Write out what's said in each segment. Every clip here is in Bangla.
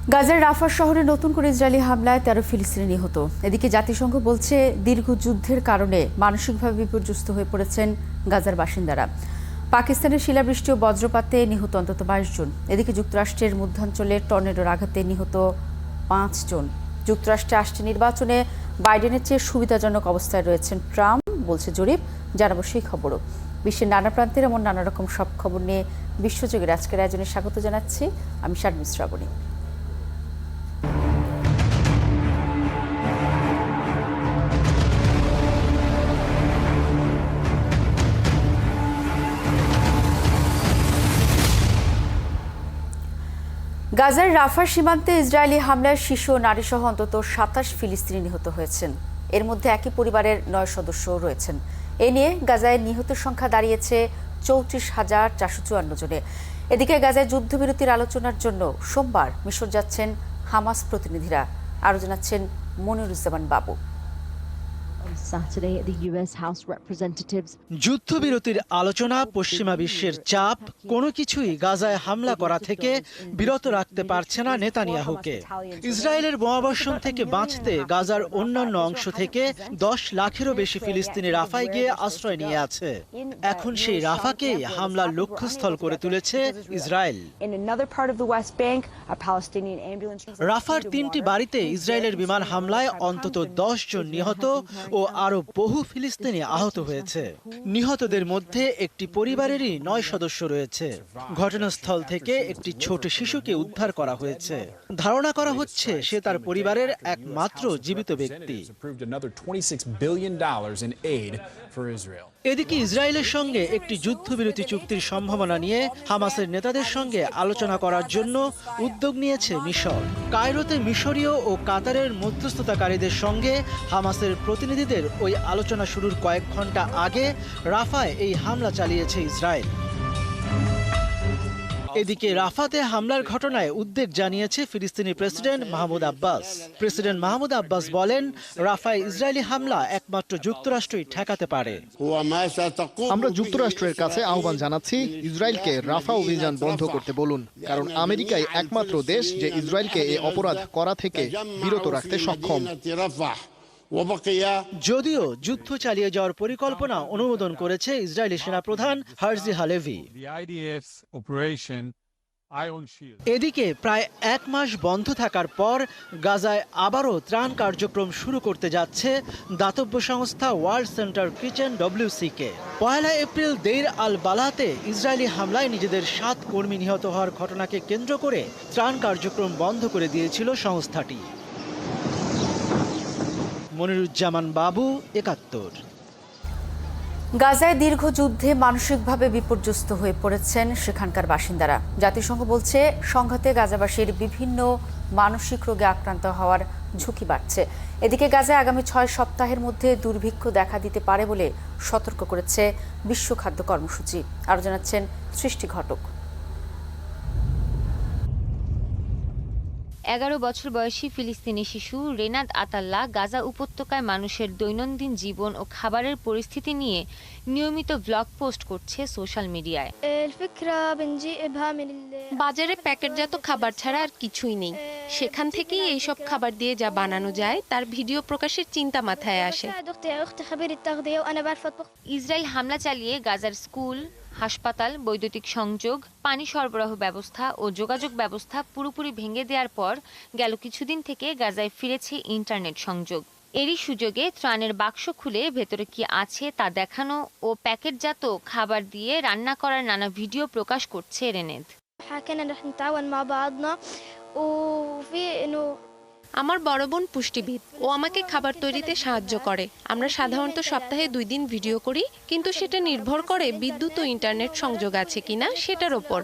গাজার রাফা শহরে নতুন করে ইসরায়েলি হামলায় ১৩ ফিলিস্তিনি নিহত। এদিকে জাতিসংঘ বলছে দীর্ঘ যুদ্ধের কারণে মানসিকভাবে বিপর্যস্ত হয়ে পড়েছেন গাজার বাসিন্দারা। পাকিস্তানের শিলাবৃষ্টি ও বজ্রপাতে নিহত অন্তত ২২ জন। এদিকে যুক্তরাষ্ট্রের মধ্যাঞ্চলে টর্নেডোর আঘাতে নিহত ৫ জন। যুক্তরাষ্ট্রে আসছে নির্বাচনে বাইডেনের চেয়ে সুবিধাজনক অবস্থায় রয়েছেন ট্রাম্প, বলছে জরিপ। জানাবো সেই খবরও। বিশ্বের নানা প্রান্তের এমন নানা রকম সব খবর নিয়ে বিশ্বযোগের আজকের আয়োজনে স্বাগত জানাচ্ছি আমি শারমিন শ্রাবণী। গাজার রাফা সীমান্তে ইসরায়েলি হামলায় শিশু ও নারীসহ অন্তত ২৭ ফিলিস্তিনি নিহত হয়েছেন। এর মধ্যে একই পরিবারের ৯ সদস্যও রয়েছেন। এ নিয়ে গাজায় নিহতের সংখ্যা দাঁড়িয়েছে ৩৪,৪৫৪ জনে। এদিকে গাজায় যুদ্ধবিরতির আলোচনার জন্য সোমবার মিশর যাচ্ছেন হামাস প্রতিনিধিরা। আরও জানাচ্ছেন মনিরুজ্জামান বাবু। যুদ্ধবিরতির আলোচনা, পশ্চিমা বিশ্বের চাপ, কোনো কিছুই গাজায় হামলা করা থেকে বিরত রাখতে পারছে না নেতানিয়াহুকে। ইসরায়েলের বোমাবর্ষণ থেকে বাঁচতে গাজার অন্যান্য অংশ থেকে ১০ লাখেরও বেশি ফিলিস্তিনি রাফায় গিয়ে আশ্রয় নিয়ে আছে। এখন সেই রাফাকেই হামলার লক্ষ্যস্থল করে তুলেছে ইসরায়েল। রাফার ৩টি বাড়িতে ইসরায়েলের বিমান হামলায় অন্তত ১০ জন নিহত ও আরো বহু ফিলিস্তিনি আহত হয়েছে। নিহতদের মধ্যে একটি পরিবারেরই ৯ সদস্য রয়েছে। ঘটনাস্থল থেকে একটি ছোট শিশুকে উদ্ধার করা হয়েছে। ধারণা করা হচ্ছে সে তার পরিবারের একমাত্র জীবিত ব্যক্তি। এদিকে ইসরায়েলের সঙ্গে একটি যুদ্ধবিরতি চুক্তির সম্ভাবনা নিয়ে হামাসের নেতাদের সঙ্গে আলোচনা করার জন্য উদ্যোগ নিয়েছে মিশর। কায়রোতে মিশরীয় ও কাতারের মধ্যস্থতাকারীদের সঙ্গে হামাসের প্রতিনিধিদের ওই আলোচনা শুরুর কয়েক ঘন্টা আগে রাফায় এই হামলা চালিয়েছে ইসরায়েল। এদিকে রাফাতে হামলার ঘটনায় উদ্বেগ জানিয়েছে ফিলিস্তিনি president Mahmoud Abbas. President Mahmoud Abbas বলেন, রাফায় ইসরায়েলি হামলা একমাত্র যুক্তরাষ্ট্রই ঠেকাতে পারে। আমরা যুক্তরাষ্ট্রের কাছে আহ্বান জানাচ্ছি, ইসরায়েলকে রাফা অভিযান বন্ধ করতে বলুন, কারণ আমেরিকাই একমাত্র দেশ যে ইসরায়েলকে এই অপরাধ করা থেকে বিরত রাখতে সক্ষম। যদিও যুদ্ধ চালিয়ে যাওয়ার পরিকল্পনা অনুমোদন করেছে ইসরায়েলি সেনাপ্রধান হার্জি হালেভি। এদিকে প্রায় ১ মাস বন্ধ থাকার পর গাজায় আবারও ত্রাণ কার্যক্রম শুরু করতে যাচ্ছে দাতব্য সংস্থা World Centre Kitchen WCK। ১ April দেইর আল বালাতে ইসরায়েলি হামলায় নিজেদের ৭ কর্মী নিহত হওয়ার ঘটনাকে কেন্দ্র করে ত্রাণ কার্যক্রম বন্ধ করে দিয়েছিল সংস্থাটি। মনিরুজ্জামান বাবু, ৭১। গাজায় দীর্ঘ যুদ্ধে মানসিকভাবে বিপর্যস্ত হয়ে পড়েছেন সেখানকার বাসিন্দারা। জাতিসংঘ বলছে সংঘাতে গাজাবাসীর বিভিন্ন মানসিক রোগে আক্রান্ত হওয়ার ঝুঁকি বাড়ছে। এদিকে গাজায় আগামী ৬ সপ্তাহের মধ্যে দুর্ভিক্ষ দেখা দিতে পারে বলে সতর্ক করেছে বিশ্ব খাদ্য কর্মসূচি। আরও জানাচ্ছেন সৃষ্টি ঘটক। ১১ বছর বয়সী ফিলিস্তিনি শিশু রেনাদ আতাল্লাহ গাজা উপত্যকায় মানুষের দৈনন্দিন জীবন ও খাবারের পরিস্থিতি নিয়ে নিয়মিত ব্লগ পোস্ট করছে সোশ্যাল মিডিয়ায়। বাজারে প্যাকেটজাত খাবার ছাড়া আর কিছুই নেই। সেখান থেকেই এইসব খাবার দিয়ে যা বানানো যায় তার ভিডিও প্রকাশের চিন্তা মাথায় আসে। ইসরায়েল হামলা চালিয়ে গাজার স্কুল, হাসপাতাল, বৈদ্যুতিক সংযোগ, পানি সরবরাহ ব্যবস্থা ও যোগাযোগ ব্যবস্থা পুরোপুরি ভেঙে দেওয়ার পর গেল কিছুদিন থেকে গাজায় ফিরেছে ইন্টারনেট সংযোগ। এরই সুযোগে ত্রাণের বাক্স খুলে ভেতরে কি আছে তা দেখানো ও প্যাকেটজাত খাবার দিয়ে রান্না করার নানা ভিডিও প্রকাশ করছে রেনেদ। আমার বড় বোন পুষ্টিবিদ, ও আমাকে খাবার তৈরিতে সাহায্য করে। আমরা সাধারণত সপ্তাহে 2 দিন ভিডিও করি, কিন্তু সেটা নির্ভর করে বিদ্যুৎ ও ইন্টারনেট সংযোগ আছে কিনা সেটার ওপর।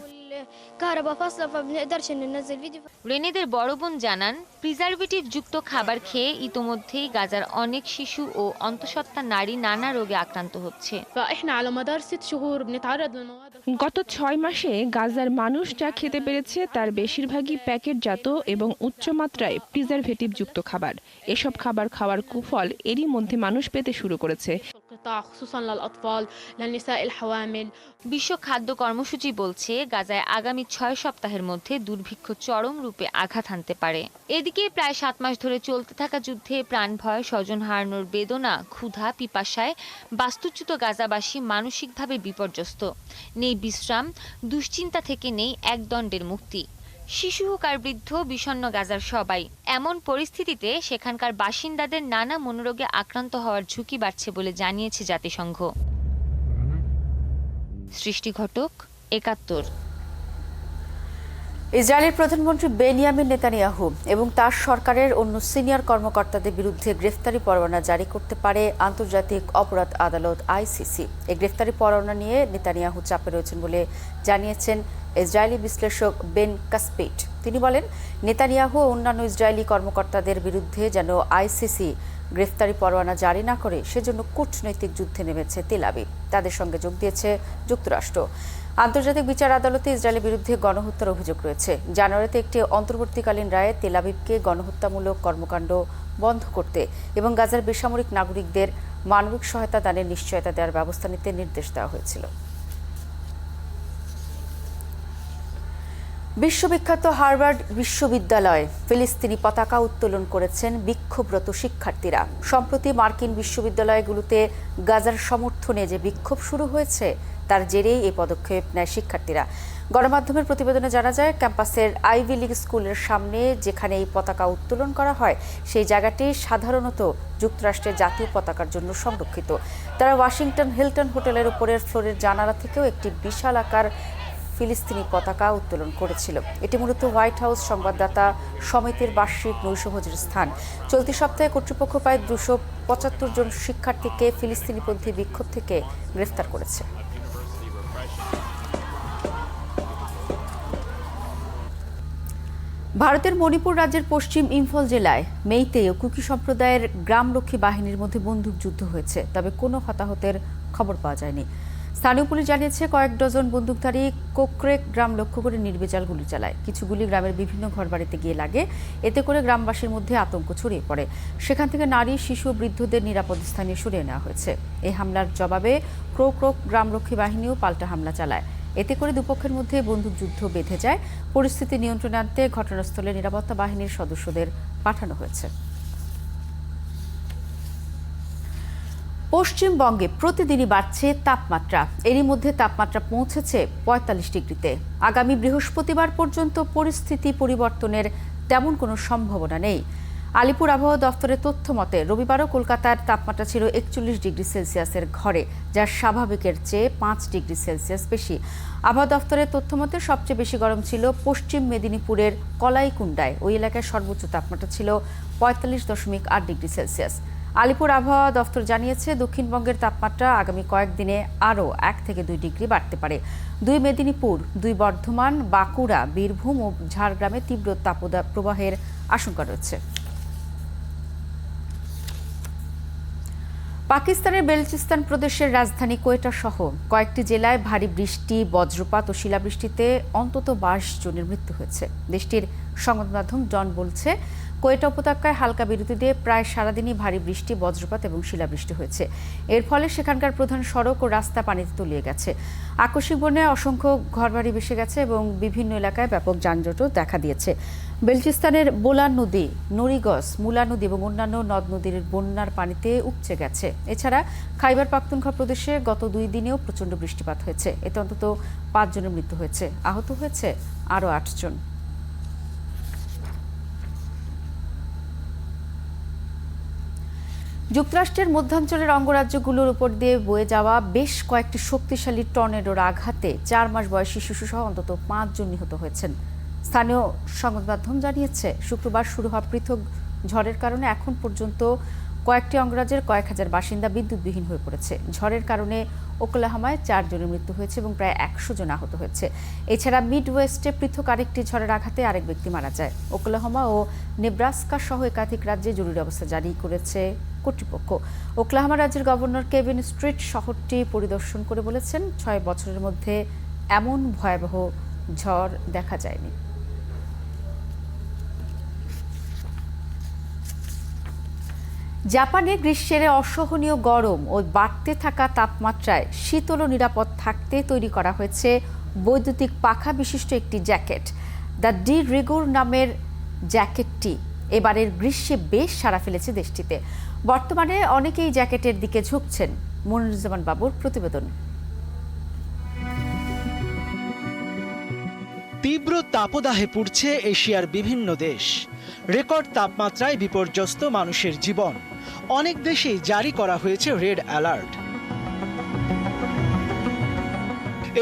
রেনেদের বড় বোন জানান, প্রিজারভেটিভ যুক্ত খাবার খেয়ে ইতোমধ্যেই গাজার অনেক শিশু ও অন্তঃসত্ত্বা নারী নানা রোগে আক্রান্ত হচ্ছে। গত 6 মাসে গাজার মানুষ যা খেতে পেরেছে তার বেশিরভাগই প্যাকেটজাত এবং উচ্চমাত্রায় প্রিজারভেটিভ যুক্ত খাবার। এসব খাবার খাওয়ার কুফল এরই মধ্যে মানুষ পেতে শুরু করেছে। القطاع خصوصا للأطفال للنساء الحوامل. বিশ্ব খাদ্য কর্মসূচি বলছে গাজায় আগামী 6 সপ্তাহের মধ্যে দুর্ভিক্ষ চরম রূপে আঘাত হানতে পারে। এদিকে প্রায় 7 মাস ধরে চলতে থাকা যুদ্ধে প্রাণ ভয়, স্বজন হারানোর বেদনা, ক্ষুধা, পিপাসায় বাস্তুচ্যুত গাজাবাসী মানসিকভাবে বিপর্যস্ত। নেই বিশ্রাম, দুশ্চিন্তা থেকে নেই একদণ্ডের মুক্তি। শিশু হোক আর বৃদ্ধ, বিষণ্ণ গাজার সবাই। এমন পরিস্থিতিতে সেখানকার বাসিন্দাদের নানা মনোরোগে আক্রান্ত হওয়ার ঝুঁকি বাড়ছে বলে জানিয়েছে জাতিসংঘ। সৃষ্টি ঘটক, ৭১। ইসরায়েলের প্রধানমন্ত্রী বেনিয়ামিন নেতানিয়াহু এবং তার সরকারের অন্য সিনিয়র কর্মকর্তাদের বিরুদ্ধে গ্রেফতারি পরোয়ানা জারি করতে পারে আন্তর্জাতিক অপরাধ আদালত আইসিসি। এই গ্রেফতারি পরোয়ানা নিয়ে নেতানিয়াহু চাপে রয়েছেন বলে জানিয়েছেন ইসরায়েলি বিশ্লেষক বেন কাসপিট। তিনি বলেন, নেতানিয়াহু ও অন্যান্য ইসরায়েলি কর্মকর্তাদের বিরুদ্ধে যেন আইসিসি গ্রেফতারি পরোয়ানা জারি না করে সেজন্য কূটনৈতিক যুদ্ধে নেমেছে তেল আবিব। তাদের সঙ্গে যোগ দিয়েছে যুক্তরাষ্ট্র। আন্তর্জাতিক বিচার আদালতে ইসরায়েলের বিরুদ্ধে গণহত্যার অভিযোগ রয়েছে। জানুয়ারিতে একটি অন্তর্বর্তীকালীন রায়ে তেল আবিবকে গণহত্যামূলক কর্মকাণ্ড বন্ধ করতে এবং গাজার বেসামরিক নাগরিকদের মানবিক সহায়তা দানের নিশ্চয়তা দেওয়ার ব্যবস্থা নিতে নির্দেশ দেওয়া হয়েছিল। বিশ্ববিখ্যাত হার্ভার্ড বিশ্ববিদ্যালয়ে ফিলিস্তিনি পতাকা উত্তোলন করেছেন বিক্ষোভরত শিক্ষার্থীরা। সম্প্রতি মার্কিন বিশ্ববিদ্যালয়গুলোতে গাজার সমর্থনে যে বিক্ষোভ শুরু হয়েছে তার জেরেই এই পদক্ষেপ নেয় শিক্ষার্থীরা। গণমাধ্যমের প্রতিবেদনে জানা যায়, ক্যাম্পাসের আইভি লীগ স্কুলের সামনে যেখানে এই পতাকা উত্তোলন করা হয় সেই জায়গাটি সাধারণত যুক্তরাষ্ট্রের জাতীয় পতাকার জন্য সংরক্ষিত। তারা ওয়াশিংটন হিলটন হোটেলের উপরের ফ্লোরের জানালা থেকেও একটি বিশাল আকার ফিলিস্তিনি পতাকা উত্তোলন করেছিল। এটি মূলত হোয়াইট হাউস সংবাদদাতা সমিতির বার্ষিক নৈশভোজের স্থান। চলতি সপ্তাহে কর্তৃপক্ষ প্রায় 275 জন শিক্ষার্থীকে ফিলিস্তিনিপন্থী বিক্ষোভ থেকে গ্রেফতার করেছে। ভারতের মণিপুর রাজ্যের পশ্চিম ইম্ফল জেলায় মেইতেই ও কুকি সম্প্রদায়ের গ্রামরক্ষী বাহিনীর মধ্যে বন্দুকযুদ্ধ হয়েছে, তবে কোনো হতাহতের খবর পাওয়া যায়নি। স্থানীয় পুলিশ জানিয়েছে, কয়েক ডজন বন্দুকধারী কোকরেক গ্রাম লক্ষ্য করে নির্বিচার গুলি চালায়। কিছু গুলি গ্রামের বিভিন্ন ঘরবাড়িতে গিয়ে লাগে। এতে করে গ্রামবাসীর মধ্যে আতঙ্ক ছড়িয়ে পড়ে। সেখান থেকে নারী, শিশু ও বৃদ্ধদের নিরাপদ স্থানে সরিয়ে নেওয়া হয়েছে। এই হামলার জবাবে কোকরেক গ্রামরক্ষী বাহিনীও পাল্টা হামলা চালায়। এতে করে দুপক্ষের মধ্যে বন্দুকযুদ্ধ বেঁধে যায়। পরিস্থিতি নিয়ন্ত্রণে আনতে ঘটনাস্থলে নিরাপত্তা বাহিনীর সদস্যদের পাঠানো হয়েছে। পশ্চিমবঙ্গে প্রতিদিনই বাড়ছে তাপমাত্রা। এরই মধ্যে তাপমাত্রা পৌঁছেছে ৪৫ ডিগ্রিতে। আগামী বৃহস্পতিবার পর্যন্ত পরিস্থিতি পরিবর্তনের তেমন কোনো সম্ভাবনা নেই। আলিপুর আবহাওয়া দফতরের তথ্য মতে রবিবারও কলকাতার তাপমাত্রা ছিল ৪১ ডিগ্রি সেলসিয়াসের ঘরে, যা স্বাভাবিকের চেয়ে ৫ ডিগ্রি সেলসিয়াস বেশি। আবহাওয়া দফতরের তথ্য মতে সবচেয়ে বেশি গরম ছিল পশ্চিম মেদিনীপুরের কলাইকুণ্ডায়। ওই এলাকায় সর্বোচ্চ তাপমাত্রা ছিল ৪৫.৮ ডিগ্রি সেলসিয়াস। আলিপুর আবহাওয়া দফতর জানিয়েছে, দক্ষিণবঙ্গের তাপমাত্রা আগামী কয়েকদিনে আরও ১ থেকে ২ ডিগ্রি বাড়তে পারে। ২ মেদিনীপুর, ২ বর্ধমান, বাঁকুড়া, বীরভূম ও ঝাড়গ্রামে তীব্র তাপপ্রবাহের আশঙ্কা রয়েছে। পাকিস্তানের বেলুচিস্তান প্রদেশের রাজধানী কোয়েটা সহ কয়েকটি জেলায় ভারী বৃষ্টি, বজ্রপাত ও শিলাবৃষ্টিতে অন্তত ২২ জনের মৃত্যু হয়েছে। দেশটির সংবাদ মাধ্যম ডন বলছে, কোয়েটা উপত্যকায় হালকা বিরতি দিয়ে প্রায় সারাদিনই ভারী বৃষ্টি, বজ্রপাত এবং শিলাবৃষ্টি হয়েছে। এর ফলে সেখানকার প্রধান সড়ক ও রাস্তা পানিতে তলিয়ে গেছে। আকস্মিক বন্যায় অসংখ্য ঘরবাড়ি ভেসে গেছে এবং বিভিন্ন এলাকায় ব্যাপক যানজটও দেখা দিয়েছে। বেলুচিস্তানের বোলান নদী, নরিগস, মুলা নদী এবং অন্যান্য নদ নদীর বন্যার পানিতে উপচে গেছে। এছাড়া খাইবার পাখতুনখোয়া প্রদেশে গত ২ দিনেও প্রচণ্ড বৃষ্টিপাত হয়েছে। এতে অন্তত ৫ জনের মৃত্যু হয়েছে, আহত হয়েছে আরও ৮ জন। যুক্তরাষ্ট্রের মধ্যাঞ্চলের অঙ্গরাজ্যগুলোর উপর দিয়ে বয়ে যাওয়া বেশ কয়েকটি শক্তিশালী টর্নেডোর আঘাতে ৪ মাস বয়সী শিশুসহ অন্তত ৫ জন নিহত হয়েছেন। স্থানীয় সংবাদ মাধ্যম জানিয়েছে, শুক্রবার শুরু হওয়া পৃথক ঝড়ের কারণে এখন পর্যন্ত কয়েকটি অঙ্গরাজ্যের কয়েক হাজার বাসিন্দা বিদ্যুৎবিহীন হয়ে পড়েছে। ঝড়ের কারণে ওকলাহোমায় ৪ জনের মৃত্যু হয়েছে এবং প্রায় ১০০ জন আহত হয়েছে। এছাড়া মিডওয়েস্টে পৃথক আরেকটি ঝড়ের আঘাতে আরেক ব্যক্তি মারা যায়। ওকলাহোমা ও নেব্রাস্কা সহ একাধিক রাজ্যে জরুরি অবস্থা জারি করেছে কর্তৃপক্ষ। ওকলাহোমা রাজ্যের গভর্নর কেভিন স্ট্রিট শহরটি পরিদর্শন করে বলেছেন, ৬ বছরের মধ্যে এমন ভয়াবহ ঝড় দেখা যায়নি। জাপানে গ্রীষ্মের অসহনীয় গরম ও বাড়তে থাকা তাপমাত্রায় শীতল ও নিরাপদ থাকতে তৈরি করা হয়েছে বৈদ্যুতিক পাখা বিশিষ্ট একটি জ্যাকেট। দ্য ডি রিগুর নামের জ্যাকেটটি এবারের গ্রীষ্মে বেশ সাড়া ফেলেছে দেশটিতে। বর্তমানে অনেকেই জ্যাকেটের দিকে ঝুঁকছেন। মনিরুজ্জামান বাবুর প্রতিবেদন। তীব্র তাপদাহে পুড়ছে এশিয়ার বিভিন্ন দেশ। রেকর্ড তাপমাত্রায় বিপর্যস্ত মানুষের জীবন। অনেক দেশেই জারি করা হয়েছে রেড অ্যালার্ট।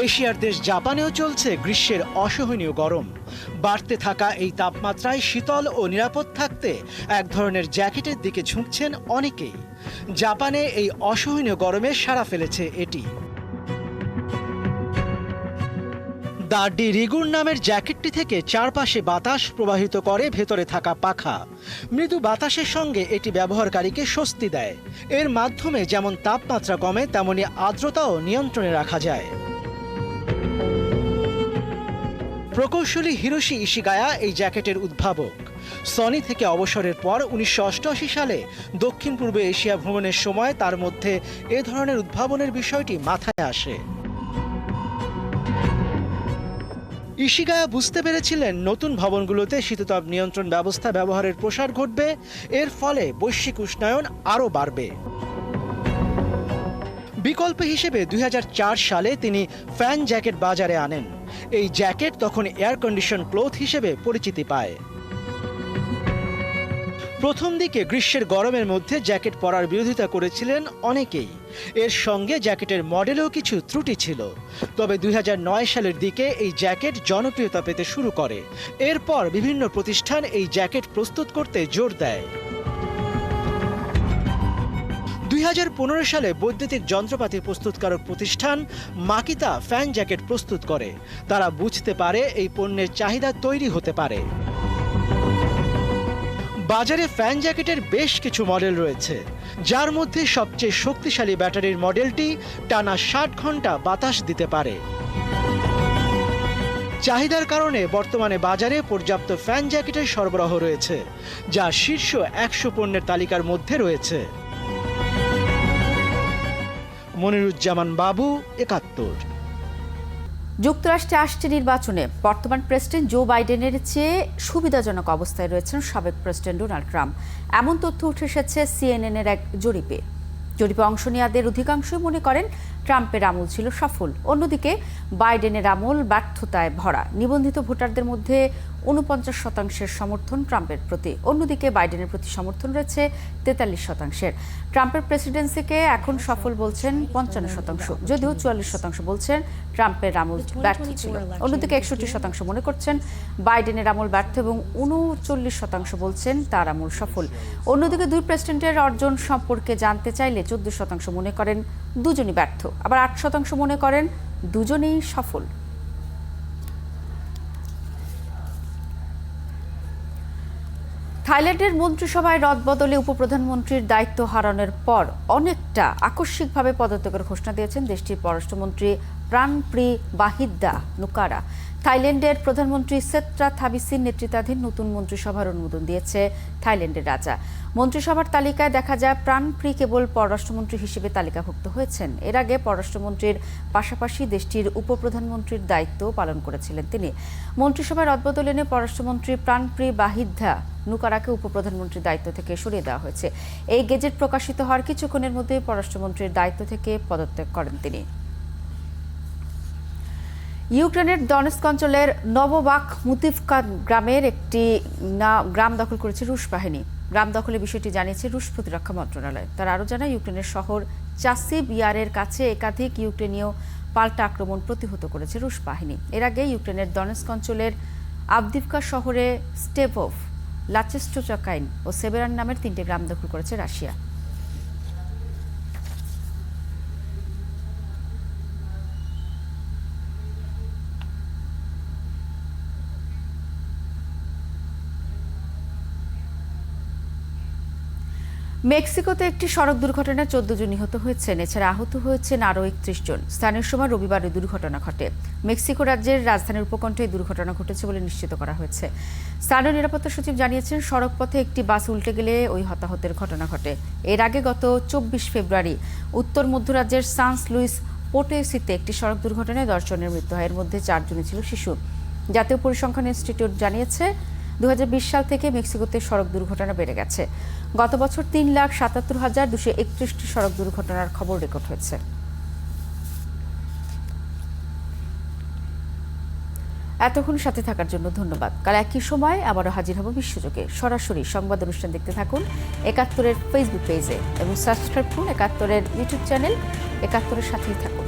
এশিয়ার দেশ জাপানেও চলছে গ্রীষ্মের অসহনীয় গরম। বাড়তে থাকা এই তাপমাত্রায় শীতল ও নিরাপদ থাকতে এক ধরনের জ্যাকেটের দিকে ঝুঁকছেন অনেকেই। জাপানে এই অসহনীয় গরমে সাড়া ফেলেছে এটি। দ্য ডি রিগুর নামের জ্যাকেটটি থেকে চারপাশে বাতাস প্রবাহিত করে ভেতরে থাকা পাখা। মৃদু বাতাসের সঙ্গে এটি ব্যবহারকারীকে স্বস্তি দেয়। এর মাধ্যমে যেমন তাপমাত্রা কমে তেমনি আর্দ্রতাও নিয়ন্ত্রণে রাখা যায়। প্রকৌশলী হিরোশি ইশিগায়া এই জ্যাকেটের উদ্ভাবক। সনি থেকে অবসরের পর 1988 সালে দক্ষিণ পূর্ব এশিয়া ভ্রমণের সময় তার মধ্যে এ ধরনের উদ্ভাবনের বিষয়টি মাথায় আসে। ইশিগায়া বুঝতে পেরেছিলেন নতুন ভবনগুলোতে শীততাপ নিয়ন্ত্রণ ব্যবস্থা ব্যবহারের প্রসার ঘটবে। এর ফলে বৈশ্বিক উষ্ণায়ন আরও বাড়বে। বিকল্প হিসেবে 2004 সালে তিনি ফ্যান জ্যাকেট বাজারে আনেন। এই জ্যাকেট তখন এয়ার কন্ডিশন ক্লোথ হিসেবে পরিচিতি পায়। প্রথম দিকে গ্রীষ্মের গরমের মধ্যে জ্যাকেট পরার বিরোধিতা করেছিলেন অনেকেই। এর সঙ্গে জ্যাকেটের মডেলেও কিছু ত্রুটি ছিল। তবে 2009 সালের দিকে এই জ্যাকেট জনপ্রিয়তা পেতে শুরু করে। এরপর বিভিন্ন প্রতিষ্ঠান এই জ্যাকেট প্রস্তুত করতে জোর দেয়। 2015 সালে বৈদ্যুতিক যন্ত্রপাতি প্রস্তুতকারক প্রতিষ্ঠান মাকিতা ফ্যান জ্যাকেট প্রস্তুত করে। তারা বুঝতে পারে এই পণ্যের চাহিদা তৈরি হতে পারে। বাজারে ফ্যান জ্যাকেটের বেশ কিছু মডেল রয়েছে, যার মধ্যে সবচেয়ে শক্তিশালী ব্যাটারির মডেলটি টানা 60 ঘন্টা বাতাস দিতে পারে। চাহিদার কারণে বর্তমানে বাজারে পর্যাপ্ত ফ্যান জ্যাকেটের সরবরাহ রয়েছে, যা শীর্ষ 100 পণ্যের তালিকার মধ্যে রয়েছে। মনিরুজ্জামান বাবু, 71। যুক্তরাষ্ট্রে আসছে নির্বাচনে বর্তমান প্রেসিডেন্ট জো বাইডেনের চেয়ে সুবিধাজনক অবস্থায় রয়েছেন সাবেক প্রেসিডেন্ট ডোনাল্ড ট্রাম্প। এমন তথ্য উঠে এসেছে সিএনএনের এক জরিপে। অংশ নেওয়াদের অধিকাংশই মনে করেন ট্রাম্পের আমল ছিল সফল। অন্যদিকে বাইডেনের আমল ব্যর্থতায় ভরা। নিবন্ধিত ভোটারদের মধ্যে 49% সমর্থন ট্রাম্পের প্রতি। অন্যদিকে বাইডেনের প্রতি সমর্থন রয়েছে 43%। ট্রাম্পের প্রেসিডেন্সিকে এখন সফল বলছেন 55%, যদিও 44% বলছেন ট্রাম্পের আমল ব্যর্থ ছিল। অন্যদিকে 61% মনে করছেন বাইডেনের আমল ব্যর্থ এবং 39% বলছেন তার আমল সফল। অন্যদিকে দুই প্রেসিডেন্টের অর্জন সম্পর্কে জানতে চাইলে 14% মনে করেন দুজনই ব্যর্থ, আবার 8% মনে করেন দুজনেই সফল। থাইল্যান্ডের মন্ত্রিসভায় রদবদলে উপপ্রধানমন্ত্রীর দায়িত্ব হারানোর পর অনেকটা আকস্মিকভাবে পদত্যাগের ঘোষণা দিয়েছেন দেশটির পররাষ্ট্রমন্ত্রী প্রাণপ্রি বাহিদ্দা নুকারা। থাইল্যান্ডের প্রধানমন্ত্রী সেত্রা থাবিসির নেতৃত্বাধীন নতুন মন্ত্রিসভার অনুমোদন দিয়েছে থাইল্যান্ডের রাজা। মন্ত্রিসভার তালিকায় দেখা যায় প্রাণপ্রি কেবল পররাষ্ট্রমন্ত্রী হিসেবে তালিকাভুক্ত হয়েছেন। এর আগে পররাষ্ট্রমন্ত্রীর পাশাপাশি দেশটির উপপ্রধানমন্ত্রীর দায়িত্ব পালন করেছিলেন তিনি। মন্ত্রিসভার রদবদল এনে পররাষ্ট্রমন্ত্রী প্রাণপ্রি বাহিদ্দা নুকারাকে উপপ্রধানমন্ত্রীর দায়িত্ব থেকে সরিয়ে দেওয়া হয়েছে। এই গেজেট প্রকাশিত হওয়ার কিছুক্ষণের মধ্যে পররাষ্ট্রমন্ত্রীর দায়িত্ব থেকে পদত্যাগ করেন তিনি। ইউক্রেনের ডনেটস্ক অঞ্চলের নভোবাখমুতিভকা গ্রামের একটি গ্রাম দখল করেছে রুশ বাহিনী। গ্রাম দখলের বিষয়টি জানিয়েছে রুশ প্রতিরক্ষা মন্ত্রণালয়। তারা আরও জানায় ইউক্রেনের শহর চাসিব ইয়ারের কাছে একাধিক ইউক্রেনীয় পাল্টা আক্রমণ প্রতিহত করেছে রুশ বাহিনী। এর আগে ইউক্রেনের ডনেটস্ক অঞ্চলের আবদিভকা শহরে স্টেভভ, লাচেস্টোচাকাইন ও সেবেরান নামের 3টি গ্রাম দখল করেছে রাশিয়া। মেক্সিকোতে একটি সড়ক দুর্ঘটনায় 14 জন নিহত হয়েছেন, এছাড়া আহত হয়েছেন আরও 31 জন। স্থানীয় সময় রবিবার এই দুর্ঘটনা ঘটে। মেক্সিকো রাজ্যের রাজধানীর উপকণ্ঠে এই দুর্ঘটনা ঘটেছে বলে নিশ্চিত করা হয়েছে। স্থানীয় নিরাপত্তা সচিব জানিয়েছেন, সড়ক পথে একটি বাস উল্টে গেলে ওই হতাহতের ঘটনা ঘটে। এর আগে গত 24 ফেব্রুয়ারি উত্তর মধ্যরাজ্যের সান লুইস পোটোসিতে একটি সড়ক দুর্ঘটনায় 10 জনের মৃত্যু হয়। এর মধ্যে 4 জনই ছিল শিশু। জাতীয় পরিসংখ্যান ইনস্টিটিউট জানিয়েছে, 2020 সাল থেকে মেক্সিকোতে সড়ক দুর্ঘটনা বেড়ে গেছে। গত বছর 3,77,231টি সড়ক দুর্ঘটনার খবর রেকর্ড হয়েছে। এতক্ষণ সাথে থাকার জন্য ধন্যবাদ। কাল একই সময় আবারও হাজির হব বিশ্বযোগে। সরাসরি সংবাদ অনুষ্ঠান দেখতে থাকুন 71-এর ফেসবুক পেজে এবং সাবস্ক্রাইব করুন 71-এর ইউটিউব চ্যানেল। 71-এর সাথেই থাকুন।